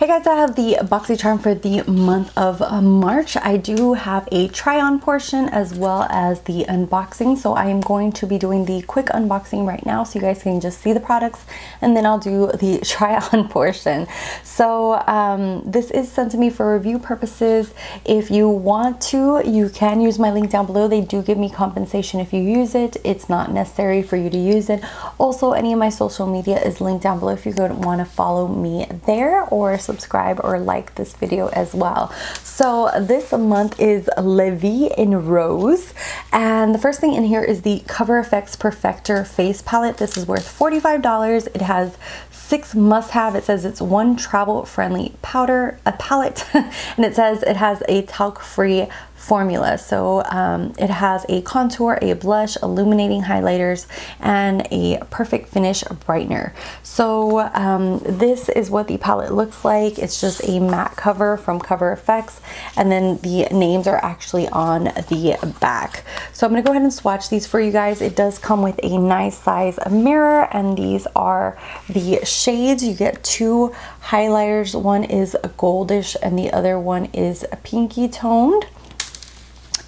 Hey guys, I have the Boxycharm for the month of March. I do have a try-on portion as well as the unboxing. So I am going to be doing the quick unboxing right now so you guys can just see the products, and then I'll do the try-on portion. So this is sent to me for review purposes. If you want to, you can use my link down below. They do give me compensation if you use it. It's not necessary for you to use it. Also, any of my social media is linked down below if you want to follow me there, or subscribe or like this video as well. So this month is La Vie in Rose, and the first thing in here is the Cover FX Perfector face palette. This is worth $45. It has 6 must-have. It says it's one travel-friendly palette, and it says it has a talc-free formula. So it has a contour, a blush, illuminating highlighters, and a perfect finish brightener. So this is what the palette looks like. It's just a matte cover from Cover FX, and then the names are actually on the back. So I'm gonna go ahead and swatch these for you guys. It does come with a nice size mirror, and these are the shades. You get 2 highlighters. One is a goldish and the other one is a pinky toned.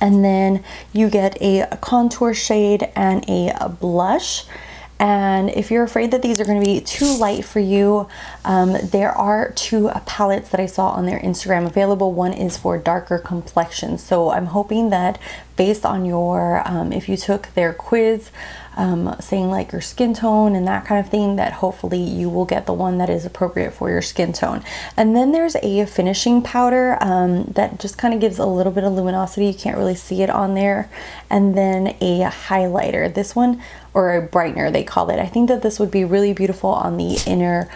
And then you get a contour shade and a blush. And if you're afraid that these are going to be too light for you, there are 2 palettes that I saw on their Instagram available. One is for darker complexions. So I'm hoping that based on your, if you took their quiz, saying like your skin tone and that kind of thing, that hopefully you will get the one that is appropriate for your skin tone. And then there's a finishing powder that just kind of gives a little bit of luminosity. You can't really see it on there. And then a highlighter, this one, or a brightener they call it. I think that this would be really beautiful on the inner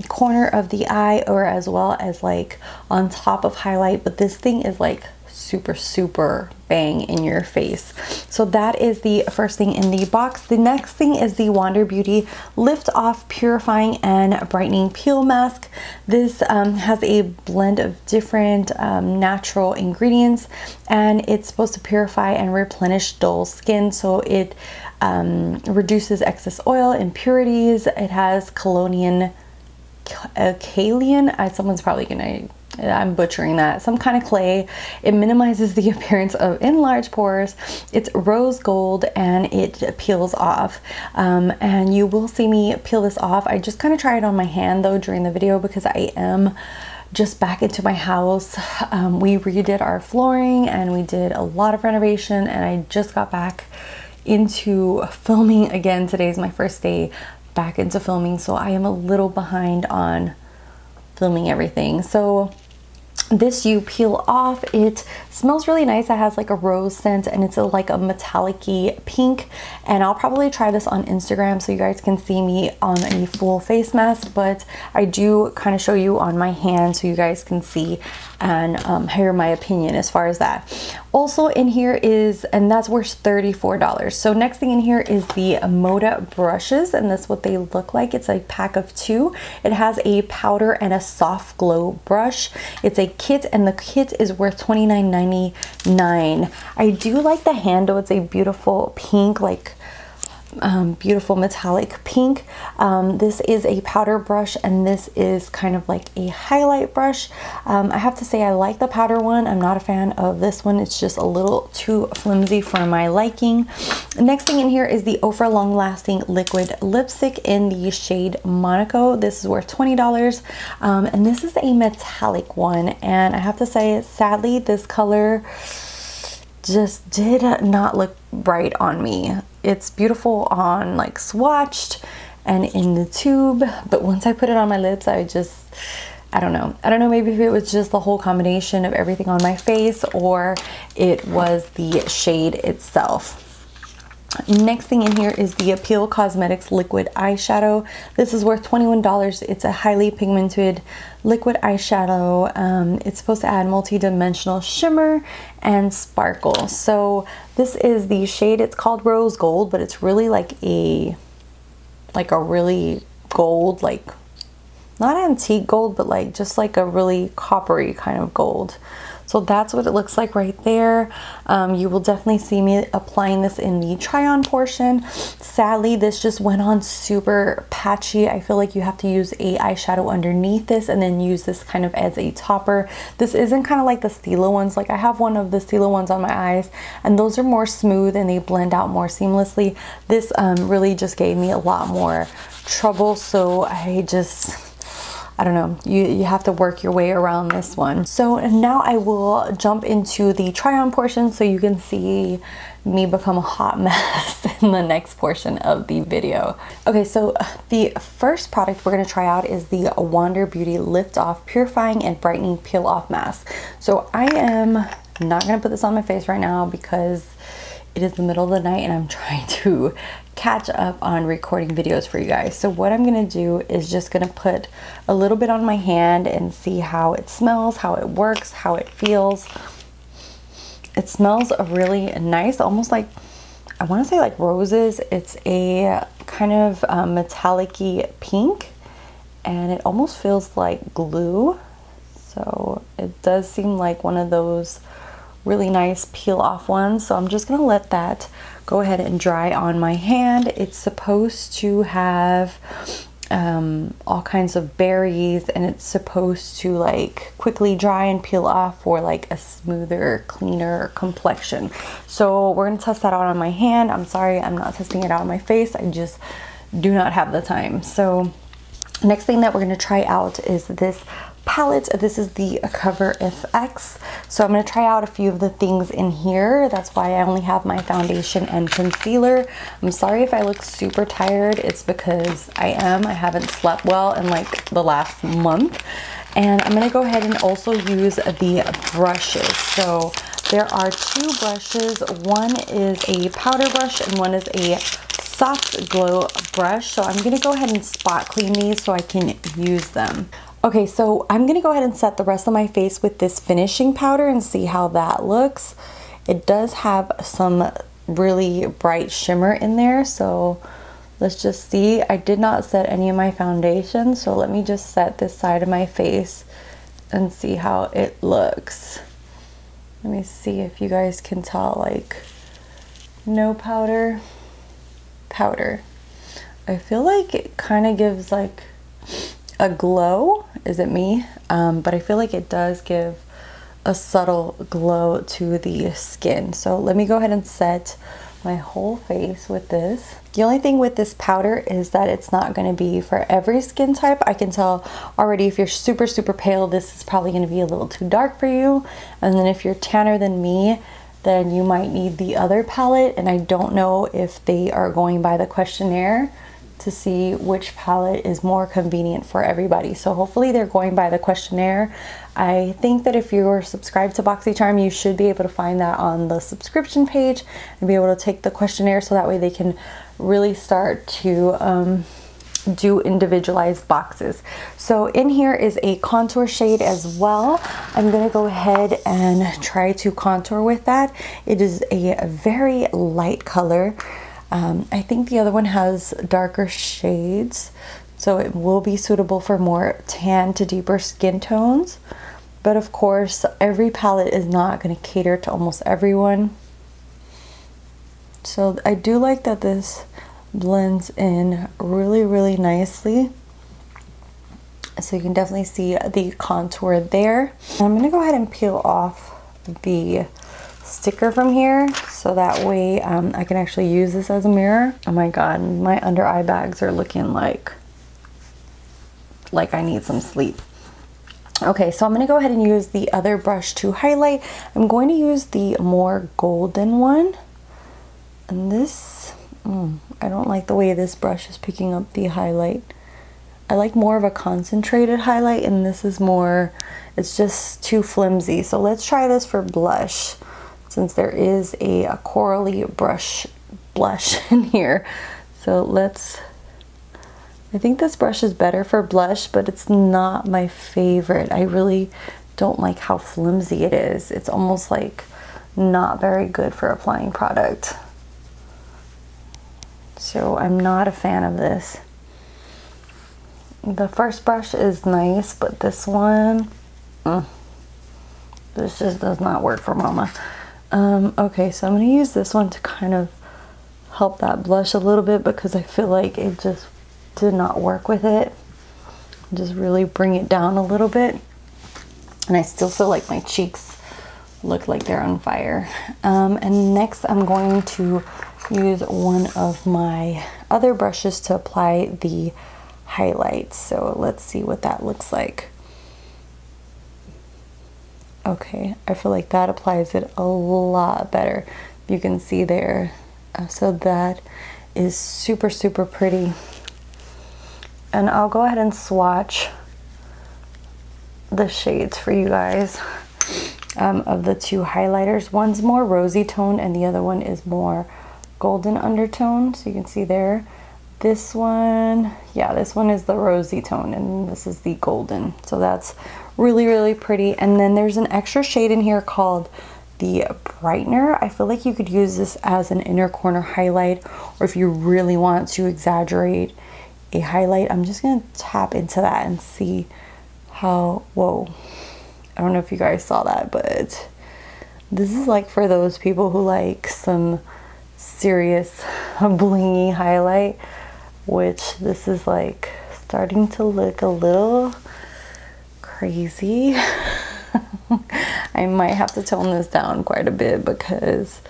corner of the eye, or as well as like on top of highlight, but this thing is like super bang in your face. So that is the first thing in the box. The next thing is the Wander Beauty Lift Off Purifying and Brightening Peel Mask. This has a blend of different natural ingredients, and it's supposed to purify and replenish dull skin. So it reduces excess oil, impurities. It has kaolin, someone's probably gonna, I'm butchering that, some kind of clay. It minimizes the appearance of enlarged pores. It's rose gold and it peels off. And you will see me peel this off. I just kind of tried it on my hand though during the video because I am just back into my house. We redid our flooring and we did a lot of renovation, and I just got back into filming again. Today's my first day back into filming, so I am a little behind on filming everything. So this you peel off. It smells really nice. It has like a rose scent, and it's like a metallic-y pink, and I'll probably try this on Instagram so you guys can see me on a full face mask, but I do kind of show you on my hand so you guys can see and hear my opinion as far as that. Also in here is, and that's worth $34. So next thing in here is the Moda brushes, and that's what they look like. It's a pack of 2. It has a powder and a soft glow brush. It's a kit, and the kit is worth $29.99. I do like the handle. It's a beautiful pink, like beautiful metallic pink. This is a powder brush, and this is kind of like a highlight brush. I have to say I like the powder one. I'm not a fan of this one. It's just a little too flimsy for my liking. Next thing in here is the Ofra Long Lasting Liquid Lipstick in the shade Monaco. This is worth $20, and this is a metallic one, and I have to say sadly this color just did not look bright on me. It's beautiful on like swatched and in the tube, but once I put it on my lips, I don't know, maybe if it was just the whole combination of everything on my face, or it was the shade itself. Next thing in here is the Appeal Cosmetics Liquid Eyeshadow. This is worth $21. It's a highly pigmented liquid eyeshadow. It's supposed to add multi-dimensional shimmer and sparkle. So this is the shade, it's called Rose Gold, but it's really like a really gold, like not antique gold, but like just like a really coppery kind of gold. So that's what it looks like right there. You will definitely see me applying this in the try-on portion. Sadly, this just went on super patchy. I feel like you have to use a eyeshadow underneath this and then use this kind of as a topper. This isn't kind of like the Stila ones. Like I have one of the Stila ones on my eyes and those are more smooth and they blend out more seamlessly. This really just gave me a lot more trouble, so I don't know, you have to work your way around this one. So now I will jump into the try-on portion so you can see me become a hot mess in the next portion of the video. Okay, so the first product we're gonna try out is the Wander Beauty Lift Off Purifying and Brightening Peel Off Mask. So I am not gonna put this on my face right now because it is the middle of the night and I'm trying to catch up on recording videos for you guys. So what I'm gonna do is just gonna put a little bit on my hand and see how it smells, how it works, how it feels. It smells really nice, almost like, I want to say like roses. It's a kind of metallic-y pink and it almost feels like glue. So it does seem like one of those really nice peel off ones. So I'm just gonna let that go ahead and dry on my hand. It's supposed to have all kinds of berries and it's supposed to like quickly dry and peel off for like a smoother, cleaner complexion. So we're gonna test that out on my hand. I'm sorry, I'm not testing it out on my face. I just do not have the time. So next thing that we're gonna try out is this palette. This is the Cover FX. So I'm going to try out a few of the things in here. That's why I only have my foundation and concealer. I'm sorry if I look super tired. It's because I haven't slept well in like the last month. And I'm going to go ahead and also use the brushes. So there are two brushes. One is a powder brush and one is a soft glow brush. So I'm going to go ahead and spot clean these so I can use them. Okay, so I'm gonna go ahead and set the rest of my face with this finishing powder and see how that looks. It does have some really bright shimmer in there, so let's just see. I did not set any of my foundation, so let me just set this side of my face and see how it looks. Let me see if you guys can tell, like, no powder, powder. I feel like it kind of gives like a glow. Is it me? But I feel like it does give a subtle glow to the skin. So let me go ahead and set my whole face with this. The only thing with this powder is that it's not going to be for every skin type. I can tell already if you're super pale, this is probably going to be a little too dark for you. And then if you're tanner than me, then you might need the other palette. And I don't know if they are going by the questionnaire to see which palette is more convenient for everybody. So hopefully they're going by the questionnaire. I think that if you're subscribed to Boxycharm, you should be able to find that on the subscription page and be able to take the questionnaire so that way they can really start to do individualized boxes. So in here is a contour shade as well. I'm gonna go ahead and try to contour with that. It is a very light color. I think the other one has darker shades, so it will be suitable for more tan to deeper skin tones. But of course, every palette is not going to cater to almost everyone. So I do like that this blends in really nicely. So you can definitely see the contour there. I'm going to go ahead and peel off the sticker from here so that way I can actually use this as a mirror. Oh my god, my under eye bags are looking like I need some sleep. Okay, so I'm going to go ahead and use the other brush to highlight. I'm going to use the more golden one. And this, I don't like the way this brush is picking up the highlight. I like more of a concentrated highlight, and this is more, it's just too flimsy. So let's try this for blush, since there is a corally blush in here. So let's, I think this brush is better for blush, but it's not my favorite. I really don't like how flimsy it is. It's almost like not very good for applying product. So I'm not a fan of this. The first brush is nice, but this one, This just does not work for mama. Okay, so I'm gonna use this one to kind of help that blush a little bit because I feel like it just did not work with it. Just really bring it down a little bit. And I still feel like my cheeks look like they're on fire. And next I'm going to use one of my other brushes to apply the highlights. So let's see what that looks like. Okay, I feel like that applies it a lot better. You can see there. So that is super, super pretty. And I'll go ahead and swatch the shades for you guys of the two highlighters. One's more rosy tone and the other one is more golden undertone. So you can see there. This one, yeah, this one is the rosy tone and this is the golden. So that's really, really pretty. And then there's an extra shade in here called the Brightener. I feel like you could use this as an inner corner highlight, or if you really want to exaggerate a highlight. I'm just gonna tap into that and see how, whoa, I don't know if you guys saw that, but this is like for those people who like some serious blingy highlight, which this is like starting to look a little crazy. I might have to tone this down quite a bit because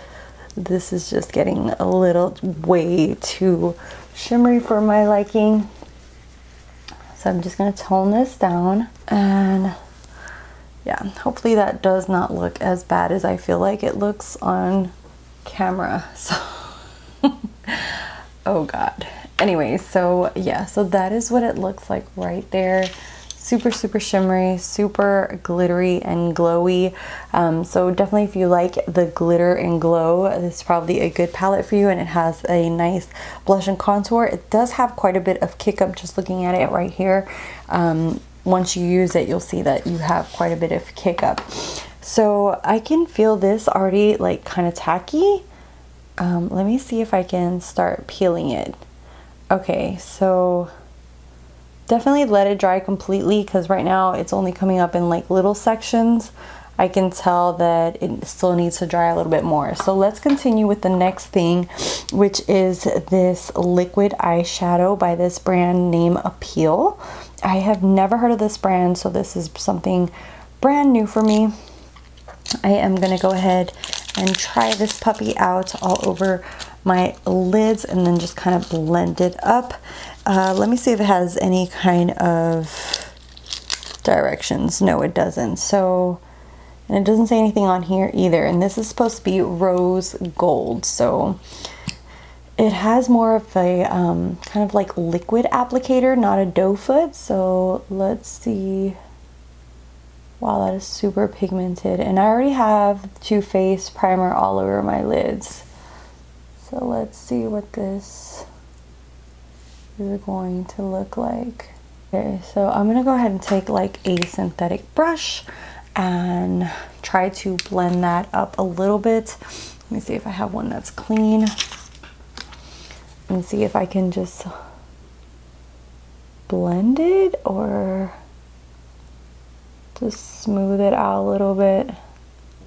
this is just getting a little way too shimmery for my liking. So I'm just going to tone this down, and yeah, hopefully that does not look as bad as I feel like it looks on camera. So oh god. Anyway, so yeah, so that is what it looks like right there. Super, super shimmery, super glittery and glowy. So definitely if you like the glitter and glow, this is probably a good palette for you, and it has a nice blush and contour. It does have quite a bit of kick up just looking at it right here. Once you use it, you'll see that you have quite a bit of kick up. So I can feel this already like kind of tacky. Let me see if I can start peeling it. Okay, so definitely let it dry completely because right now it's only coming up in like little sections. I can tell that it still needs to dry a little bit more. So let's continue with the next thing, which is this liquid eyeshadow by this brand named Appeal. I have never heard of this brand, so this is something brand new for me. I am gonna go ahead and try this puppy out all over my lids and then just kind of blend it up. Let me see if it has any kind of directions. No, it doesn't. So, and it doesn't say anything on here either. And this is supposed to be rose gold. So it has more of a kind of like liquid applicator, not a doe foot. So let's see. Wow, that is super pigmented. And I already have Too Faced primer all over my lids. So let's see what this is going to look like. Okay, so I'm gonna go ahead and take like a synthetic brush and try to blend that up a little bit. Let me see if I have one that's clean and see if I can just blend it or just smooth it out a little bit.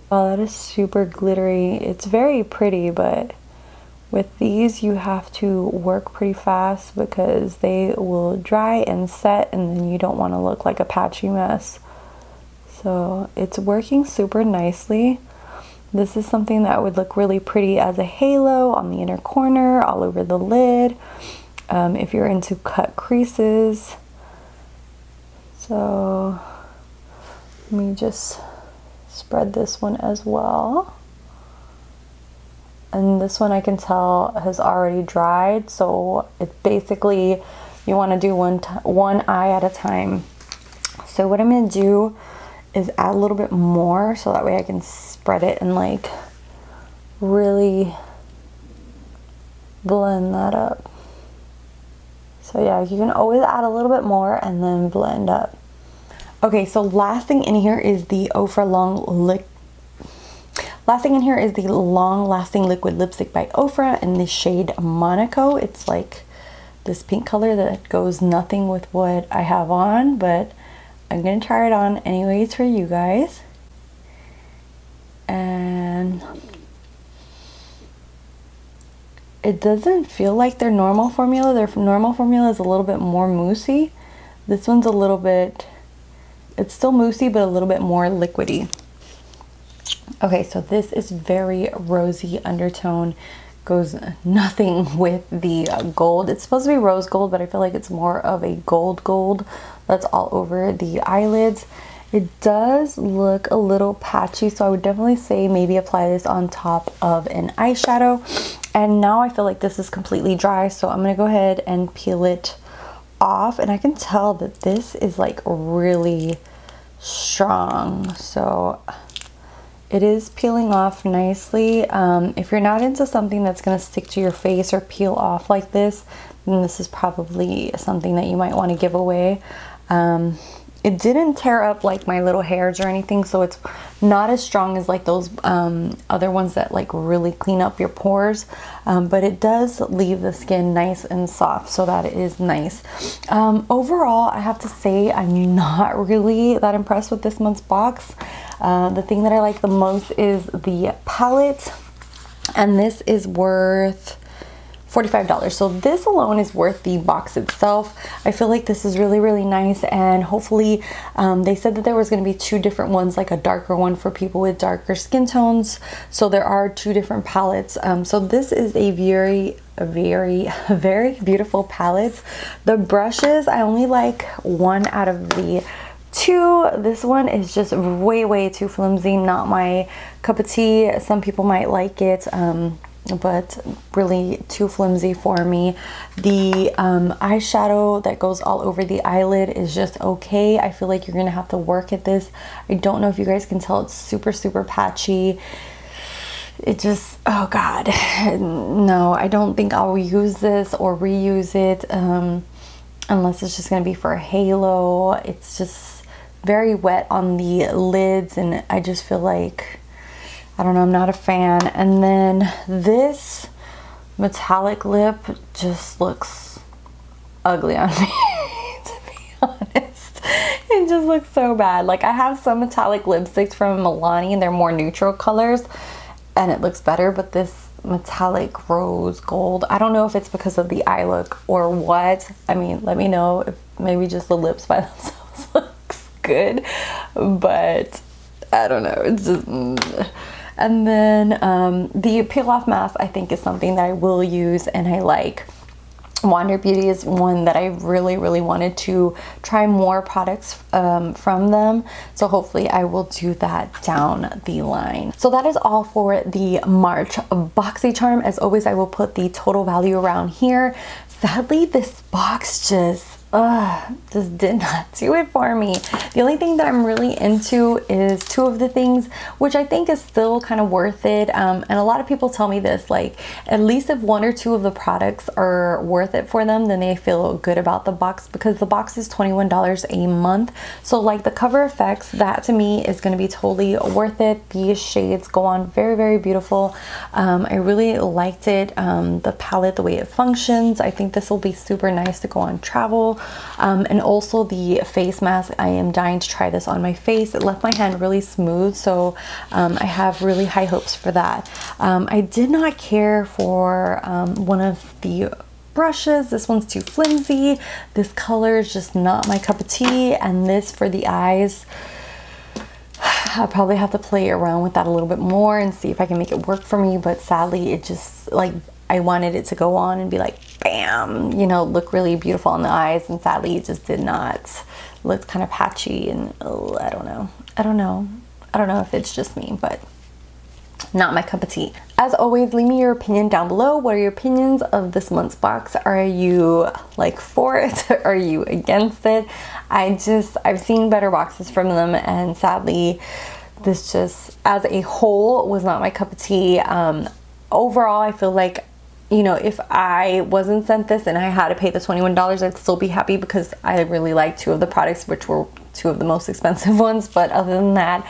Oh, that is super glittery. It's very pretty, but with these you have to work pretty fast because they will dry and set and then you don't want to look like a patchy mess. So it's working super nicely. This is something that would look really pretty as a halo on the inner corner, all over the lid, if you're into cut creases. So let me just spread this one as well. And this one I can tell has already dried, so it's basically you want to do one eye at a time. So what I'm going to do is add a little bit more so that way I can spread it and like really blend that up. So yeah, you can always add a little bit more and then blend up. Okay, so last thing in here is the long-lasting liquid lipstick by Ofra in the shade Monaco. It's like this pink color that goes nothing with what I have on, but I'm gonna try it on anyways for you guys. then it doesn't feel like their normal formula. Their normal formula is a little bit more moussey. This one's a little bit, it's still moussey, but a little bit more liquidy. Okay, so this is very rosy undertone. Goes nothing with the gold. It's supposed to be rose gold, but I feel like it's more of a gold that's all over the eyelids. It does look a little patchy, so I would definitely say maybe apply this on top of an eyeshadow. And now I feel like this is completely dry, so I'm gonna go ahead and peel it off. And I can tell that this is like really strong, so it is peeling off nicely. If you're not into something that's gonna stick to your face or peel off like this, then this is probably something that you might want to give away. It didn't tear up like my little hairs or anything, so it's not as strong as like those other ones that like really clean up your pores, but it does leave the skin nice and soft, so that is nice. Overall, I have to say I'm not really that impressed with this month's box. The thing that I like the most is the palette, and this is worth $45. So this alone is worth the box itself. I feel like this is really, really nice, and hopefully they said that there was going to be two different ones, like a darker one for people with darker skin tones. So there are two different palettes. So this is a very, very beautiful palette. The brushes, I only like one out of the two. This one is just way too flimsy, not my cup of tea. Some people might like it, but really too flimsy for me. The eyeshadow that goes all over the eyelid is just okay. I feel like you're gonna have to work at this. I don't know if you guys can tell, it's super patchy. It just, oh god, no, I don't think I'll use this or reuse it unless it's just gonna be for a halo. It's just very wet on the lids, and I just feel like, I don't know, I'm not a fan. And then this metallic lip just looks ugly on me, to be honest. It just looks so bad. Like, I have some metallic lipsticks from Milani and they're more neutral colors and it looks better, but this metallic rose gold, I don't know if it's because of the eye look or what. I mean, let me know if maybe just the lips by themselves looks good, but I don't know, it's just And then the peel off mask I think is something that I will use and I like. Wander Beauty is one that I really wanted to try more products from them, so hopefully I will do that down the line. So that is all for the March Boxycharm. As always, I will put the total value around here. Sadly, this box just did not do it for me. The only thing that I'm really into is two of the things, which I think is still kind of worth it. And a lot of people tell me this, like, at least if one or two of the products are worth it for them, then they feel good about the box, because the box is $21 a month. So like the Cover Effects, that to me is going to be totally worth it. These shades go on very beautiful. I really liked it. The palette, the way it functions, I think this will be super nice to go on travel. And also the face mask, I am dying to try this on my face. It left my hand really smooth, so I have really high hopes for that. I did not care for one of the brushes. This one's too flimsy. This color is just not my cup of tea, and this for the eyes, I'll probably have to play around with that a little bit more and see if I can make it work for me, but sadly it just, like, I wanted it to go on and be like, bam, you know, look really beautiful on the eyes, and sadly it just did not. Looked kind of patchy, and I don't know if it's just me, but not my cup of tea. As always, leave me your opinion down below. What are your opinions of this month's box? Are you like for it? Are you against it? I've seen better boxes from them, and sadly this just as a whole was not my cup of tea. Overall, I feel like, you know, if I wasn't sent this and I had to pay the $21, I'd still be happy, because I really like two of the products, which were two of the most expensive ones. But other than that,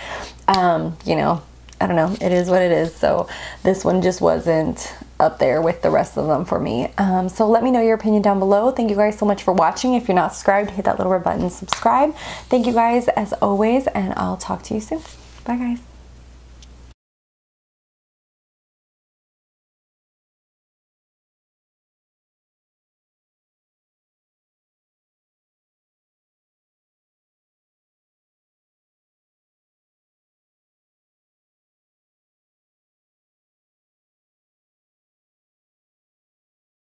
you know, I don't know, it is what it is. So this one just wasn't up there with the rest of them for me. So let me know your opinion down below. Thank you guys so much for watching. If you're not subscribed, hit that little red button, subscribe. Thank you guys as always, and I'll talk to you soon. Bye guys.